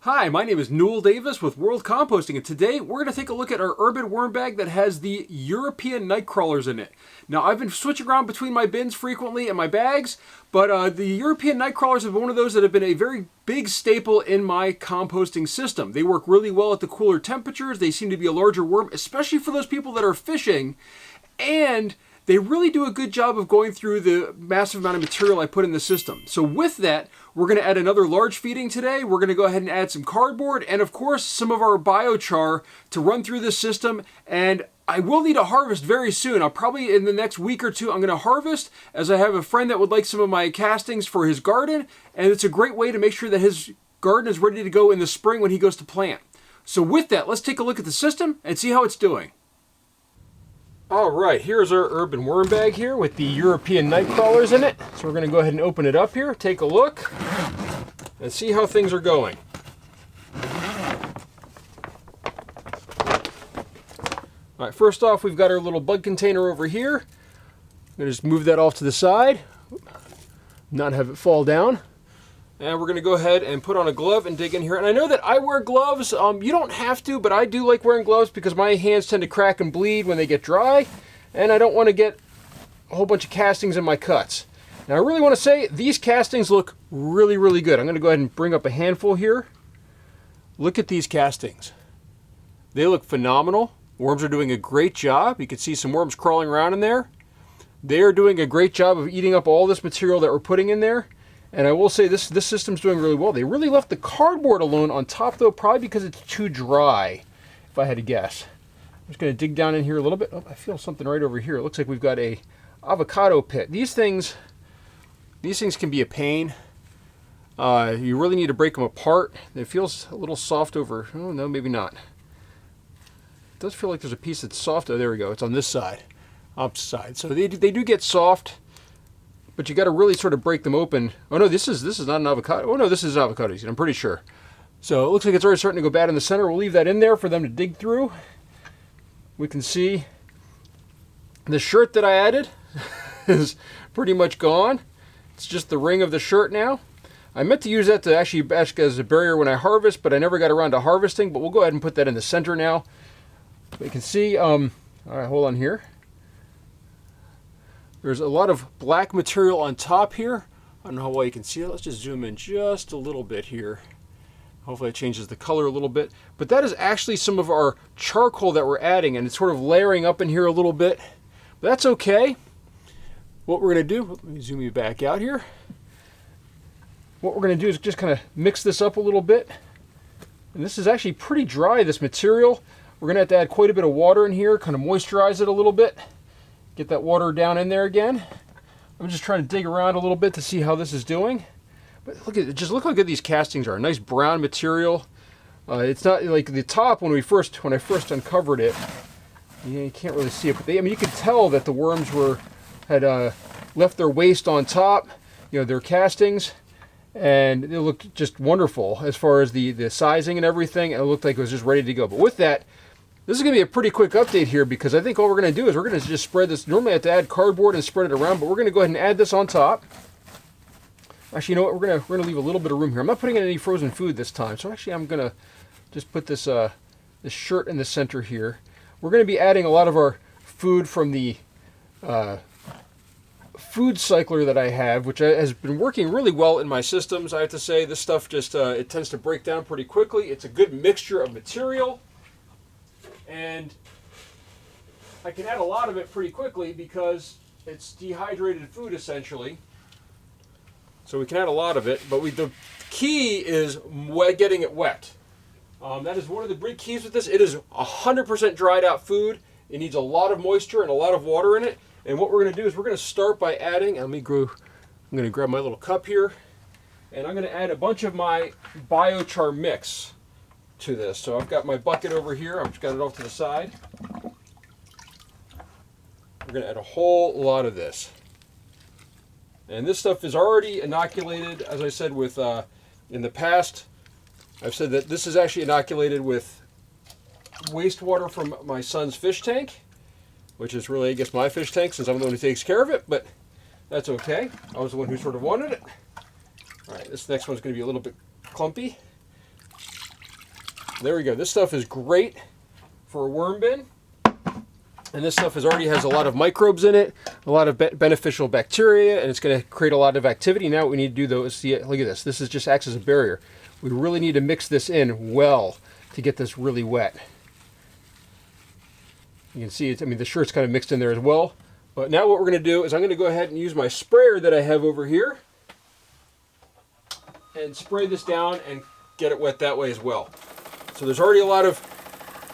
Hi, my name is Newell Davis with World Composting, and today we're going to take a look at our urban worm bag that has the European Nightcrawlers in it. Now, I've been switching around between my bins frequently and my bags, but the European Nightcrawlers have been one of those that have been a very big staple in my composting system. They work really well at the cooler temperatures. They seem to be a larger worm, especially for those people that are fishing, and they really do a good job of going through the massive amount of material I put in the system. So with that, we're going to add another large feeding today. We're going to go ahead and add some cardboard and, of course, some of our biochar to run through this system. And I will need a harvest very soon. I'll probably, in the next week or two, I'm going to harvest, as I have a friend that would like some of my castings for his garden. And it's a great way to make sure that his garden is ready to go in the spring when he goes to plant. So with that, let's take a look at the system and see how it's doing. All right, here's our urban worm bag here with the European Nightcrawlers in it. So we're going to go ahead and open it up here, take a look, and see how things are going. All right, first off, we've got our little bug container over here. I'm going to just move that off to the side, not have it fall down. And we're going to go ahead and put on a glove and dig in here. And I know that I wear gloves. You don't have to, but I do like wearing gloves because my hands tend to crack and bleed when they get dry. And I don't want to get a whole bunch of castings in my cuts. Now, I really want to say these castings look really, really good. I'm going to go ahead and bring up a handful here. Look at these castings. They look phenomenal. Worms are doing a great job. You can see some worms crawling around in there. They are doing a great job of eating up all this material that we're putting in there. And I will say this system's doing really well. They really left the cardboard alone on top, though, probably because it's too dry, if I had to guess. I'm just going to dig down in here a little bit. Oh, I feel something right over here. It looks like we've got a avocado pit. These things can be a pain. You really need to break them apart. It feels a little soft over. Oh, no, maybe not. It does feel like there's a piece that's soft. Oh, there we go. It's on this side, opposite side. So they do get soft. But you got to really sort of break them open. Oh no, this is not an avocado. Oh no, this is an avocado seed, I'm pretty sure. So it looks like it's already starting to go bad in the center. We'll leave that in there for them to dig through. We can see the shirt that I added is pretty much gone. It's just the ring of the shirt now. I meant to use that to actually act as a barrier when I harvest, but I never got around to harvesting. But we'll go ahead and put that in the center now. You can see, all right, hold on here. There's a lot of black material on top here. I don't know how well you can see it. Let's just zoom in just a little bit here. Hopefully it changes the color a little bit. But that is actually some of our charcoal that we're adding, and it's sort of layering up in here a little bit. But that's okay. What we're going to do, let me zoom you back out here. What we're going to do is just kind of mix this up a little bit. And this is actually pretty dry, this material. We're going to have to add quite a bit of water in here, kind of moisturize it a little bit. Get that water down in there again. I'm just trying to dig around a little bit to see how this is doing. But look how good these castings are. Nice brown material. It's not like the top when I first uncovered it. You can't really see it, but you could tell that the worms had left their waste on top. Their castings, and it looked just wonderful as far as the sizing and everything. It looked like it was just ready to go. But with that, this is going to be a pretty quick update here because I think all we're going to do is we're going to just spread this. Normally I have to add cardboard and spread it around, but we're going to go ahead and add this on top. Actually, you know what? We're going to leave a little bit of room here. I'm not putting in any frozen food this time, so actually I'm going to just put this shirt in the center here. We're going to be adding a lot of our food from the food cycler that I have, which has been working really well in my systems. I have to say, this stuff just it tends to break down pretty quickly. It's a good mixture of material. And I can add a lot of it pretty quickly because it's dehydrated food essentially. So we can add a lot of it, but the key is getting it wet. That is one of the big keys with this. It is 100% dried out food. It needs a lot of moisture and a lot of water in it. And what we're going to do is we're going to start by adding, I'm going to grab my little cup here, and I'm going to add a bunch of my biochar mix to this. So I've got my bucket over here. I've just got it off to the side. We're going to add a whole lot of this. And this stuff is already inoculated, as I said, with in the past. I've said that this is actually inoculated with wastewater from my son's fish tank, which is really, I guess, my fish tank since I'm the one who takes care of it, but that's okay. I was the one who sort of wanted it. All right, this next one's going to be a little bit clumpy. There we go. This stuff is great for a worm bin. And this stuff already has a lot of microbes in it, a lot of beneficial bacteria, and it's going to create a lot of activity. Now what we need to do, though, is see it. Look at this. This is just acts as a barrier. We really need to mix this in well to get this really wet. You can see, I mean, the shirt's kind of mixed in there as well. But now what we're going to do is I'm going to go ahead and use my sprayer that I have over here and spray this down and get it wet that way as well. So there's already a lot of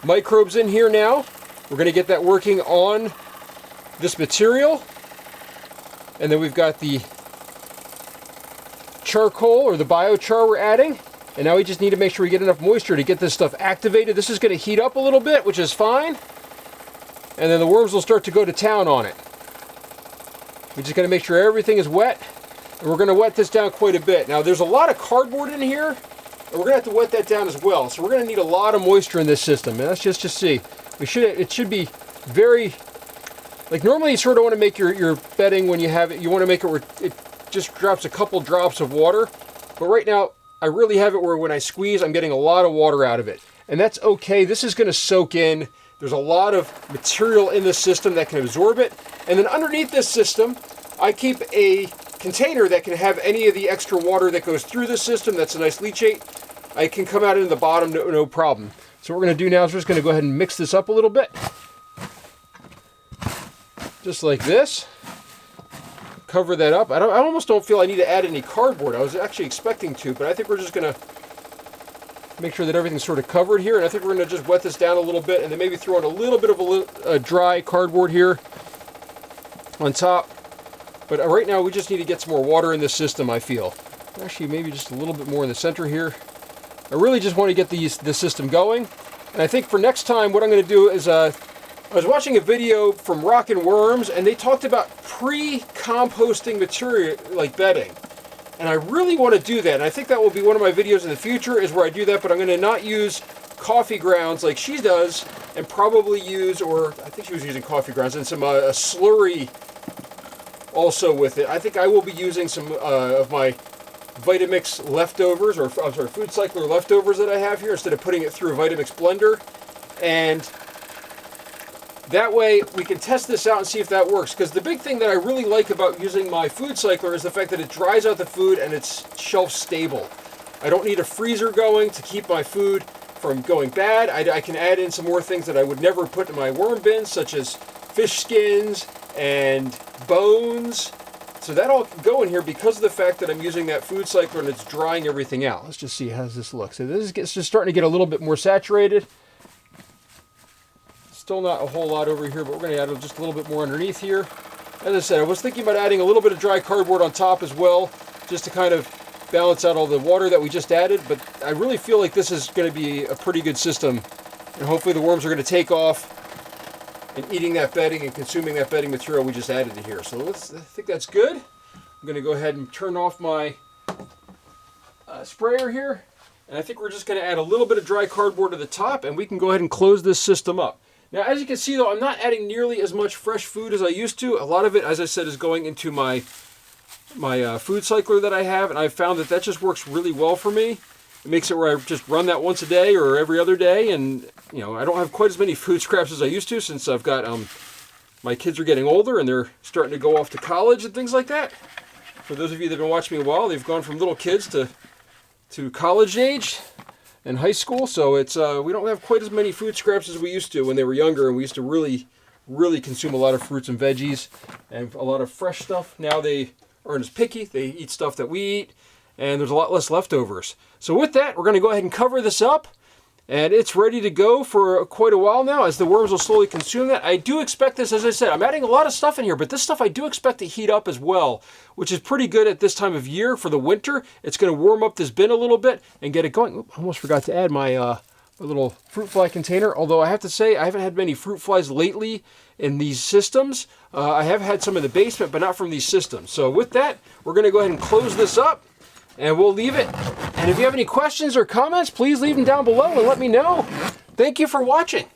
microbes in here now. We're going to get that working on this material. And then we've got the charcoal or the biochar we're adding. And now we just need to make sure we get enough moisture to get this stuff activated. This is going to heat up a little bit, which is fine. And then the worms will start to go to town on it. We just got to make sure everything is wet. And we're going to wet this down quite a bit. Now there's a lot of cardboard in here. And we're going to have to wet that down as well. So we're going to need a lot of moisture in this system. And let's just see. It should be very, like normally you sort of want to make your bedding when you have it, you want to make it where it just drops a couple drops of water. But right now, I really have it where when I squeeze, I'm getting a lot of water out of it. And that's okay. This is going to soak in. There's a lot of material in the system that can absorb it. And then underneath this system, I keep a container that can have any of the extra water that goes through the system. That's a nice leachate. I can come out into the bottom, no problem. So what we're going to do now is we're just going to go ahead and mix this up a little bit. Just like this. Cover that up. I almost don't feel I need to add any cardboard. I was actually expecting to, but I think we're just going to make sure that everything's sort of covered here. And I think we're going to just wet this down a little bit and then maybe throw in a little bit of a dry cardboard here on top. But right now we just need to get some more water in this system, I feel. Actually, maybe just a little bit more in the center here. I really just want to get this system going. And I think for next time, what I'm going to do is, I was watching a video from Rockin' Worms, and they talked about pre-composting material, like bedding. And I really want to do that. And I think that will be one of my videos in the future, is where I do that, but I'm going to not use coffee grounds like she does, and probably use, or I think she was using coffee grounds, and some a slurry also with it. I think I will be using some of my Vitamix leftovers, or I'm sorry, Food Cycler leftovers that I have here, instead of putting it through a Vitamix blender. And that way we can test this out and see if that works. Because the big thing that I really like about using my Food Cycler is the fact that it dries out the food and it's shelf stable. I don't need a freezer going to keep my food from going bad. I can add in some more things that I would never put in my worm bin, such as fish skins and bones. So that all can go in here because of the fact that I'm using that Food Cycler and it's drying everything out. Let's just see how does this look. So this is just starting to get a little bit more saturated. Still not a whole lot over here, but we're going to add just a little bit more underneath here. As I said, I was thinking about adding a little bit of dry cardboard on top as well, just to kind of balance out all the water that we just added. But I really feel like this is going to be a pretty good system, and hopefully the worms are going to take off and eating that bedding and consuming that bedding material we just added to here. So I think that's good. I'm going to go ahead and turn off my sprayer here. And I think we're just going to add a little bit of dry cardboard to the top, and we can go ahead and close this system up. Now, as you can see, though, I'm not adding nearly as much fresh food as I used to. A lot of it, as I said, is going into my Food Cycler that I have, and I've found that just works really well for me. It makes it where I just run that once a day or every other day, and you know, I don't have quite as many food scraps as I used to, since I've got my kids are getting older and they're starting to go off to college and things like that. For those of you that have been watching me a while, they've gone from little kids to college age and high school, so it's we don't have quite as many food scraps as we used to when they were younger, and we used to really consume a lot of fruits and veggies and a lot of fresh stuff. Now they aren't as picky. They eat stuff that we eat, and there's a lot less leftovers. So with that, we're going to go ahead and cover this up, and it's ready to go for quite a while now, as the worms will slowly consume that. I do expect this, as I said, I'm adding a lot of stuff in here, but this stuff I do expect to heat up as well, which is pretty good at this time of year for the winter. It's going to warm up this bin a little bit and get it going. Oop, I almost forgot to add my little fruit fly container, although I have to say I haven't had many fruit flies lately in these systems. I have had some in the basement, but not from these systems. So with that, we're going to go ahead and close this up, and we'll leave it. And if you have any questions or comments, please leave them down below and let me know. Thank you for watching.